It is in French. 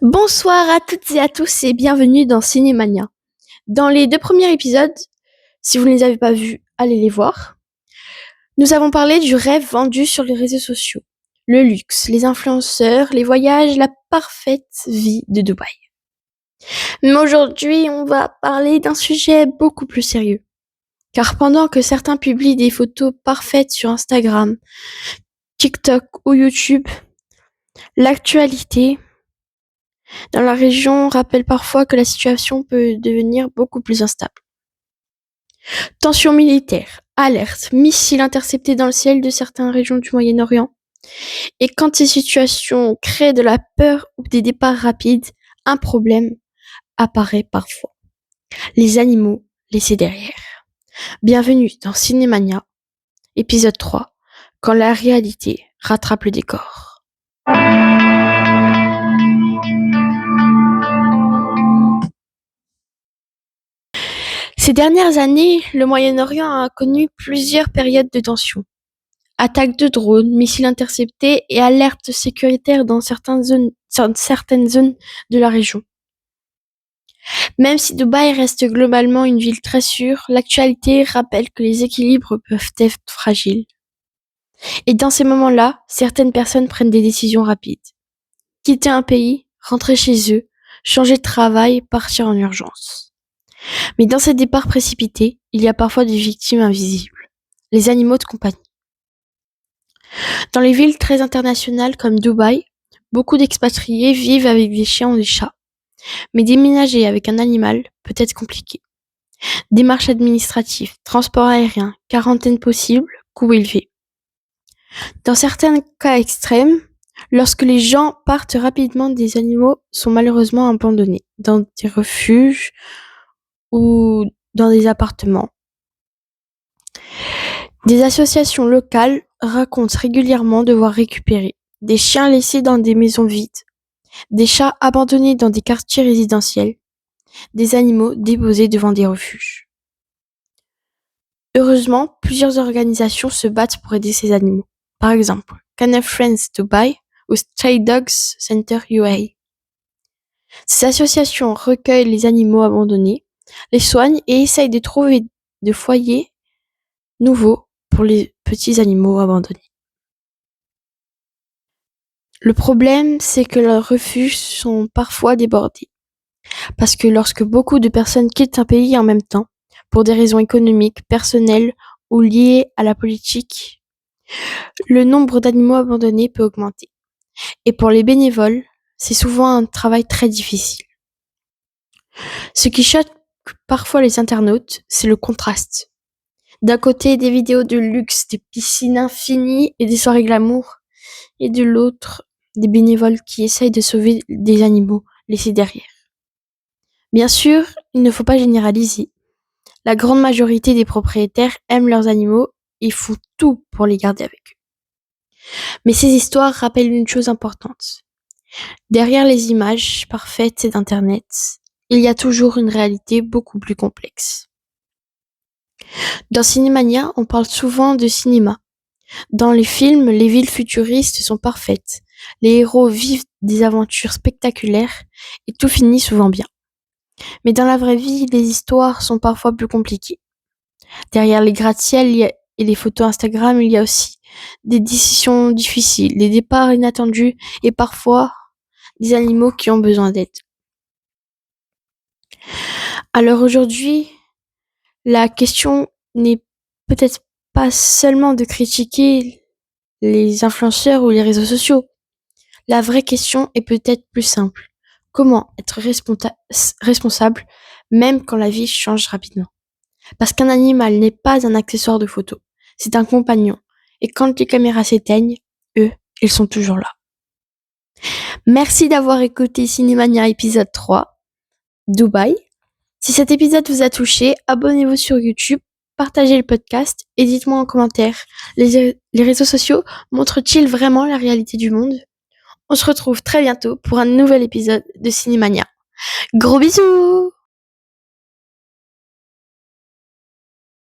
Bonsoir à toutes et à tous et bienvenue dans Cinémania. Dans les 2 premiers épisodes, si vous ne les avez pas vus, allez les voir. Nous avons parlé du rêve vendu sur les réseaux sociaux, le luxe, les influenceurs, les voyages, la parfaite vie de Dubaï. Mais aujourd'hui, on va parler d'un sujet beaucoup plus sérieux. Car pendant que certains publient des photos parfaites sur Instagram, TikTok ou YouTube, l'actualité dans la région rappelle parfois que la situation peut devenir beaucoup plus instable. Tensions militaires, alertes, missiles interceptés dans le ciel de certaines régions du Moyen-Orient. Et quand ces situations créent de la peur ou des départs rapides, un problème apparaît parfois. Les animaux laissés derrière. Bienvenue dans Cinémania, épisode 3, quand la réalité rattrape le décor. Ces dernières années, le Moyen-Orient a connu plusieurs périodes de tension. Attaques de drones, missiles interceptés et alertes sécuritaires dans certaines zones de la région. Même si Dubaï reste globalement une ville très sûre, l'actualité rappelle que les équilibres peuvent être fragiles. Et dans ces moments-là, certaines personnes prennent des décisions rapides. Quitter un pays, rentrer chez eux, changer de travail, partir en urgence. Mais dans ces départs précipités, il y a parfois des victimes invisibles, les animaux de compagnie. Dans les villes très internationales comme Dubaï, beaucoup d'expatriés vivent avec des chiens ou des chats. Mais déménager avec un animal peut être compliqué. Démarches administratives, transport aérien, quarantaine possible, coût élevé. Dans certains cas extrêmes, lorsque les gens partent rapidement, des animaux sont malheureusement abandonnés dans des refuges ou dans des appartements. Des associations locales racontent régulièrement devoir récupérer des chiens laissés dans des maisons vides, des chats abandonnés dans des quartiers résidentiels, des animaux déposés devant des refuges. Heureusement, plusieurs organisations se battent pour aider ces animaux. Par exemple, Kennel Friends Dubai ou Stray Dogs Center UAE. Ces associations recueillent les animaux abandonnés, les soignent et essayent de trouver des foyers nouveaux pour les petits animaux abandonnés. Le problème, c'est que leurs refuges sont parfois débordés. Parce que lorsque beaucoup de personnes quittent un pays en même temps, pour des raisons économiques, personnelles ou liées à la politique, le nombre d'animaux abandonnés peut augmenter. Et pour les bénévoles, c'est souvent un travail très difficile. Ce qui choque parfois les internautes, c'est le contraste. D'un côté, des vidéos de luxe, des piscines infinies et des soirées glamour, et de l'autre, des bénévoles qui essayent de sauver des animaux laissés derrière. Bien sûr, il ne faut pas généraliser. La grande majorité des propriétaires aiment leurs animaux et font tout pour les garder avec eux. Mais ces histoires rappellent une chose importante. Derrière les images parfaites d'Internet, il y a toujours une réalité beaucoup plus complexe. Dans Cinémania, on parle souvent de cinéma. Dans les films, les villes futuristes sont parfaites. Les héros vivent des aventures spectaculaires et tout finit souvent bien. Mais dans la vraie vie, les histoires sont parfois plus compliquées. Derrière les gratte-ciel et les photos Instagram, il y a aussi des décisions difficiles, des départs inattendus et parfois des animaux qui ont besoin d'aide. Alors aujourd'hui, la question n'est peut-être pas seulement de critiquer les influenceurs ou les réseaux sociaux. La vraie question est peut-être plus simple. Comment être responsable même quand la vie change rapidement? Parce qu'un animal n'est pas un accessoire de photo, c'est un compagnon. Et quand les caméras s'éteignent, eux, ils sont toujours là. Merci d'avoir écouté Cinémania épisode 3, Dubaï. Si cet épisode vous a touché, abonnez-vous sur YouTube, partagez le podcast et dites-moi en commentaire, les réseaux sociaux montrent-ils vraiment la réalité du monde? On se retrouve très bientôt pour un nouvel épisode de Cinémania. Gros bisous!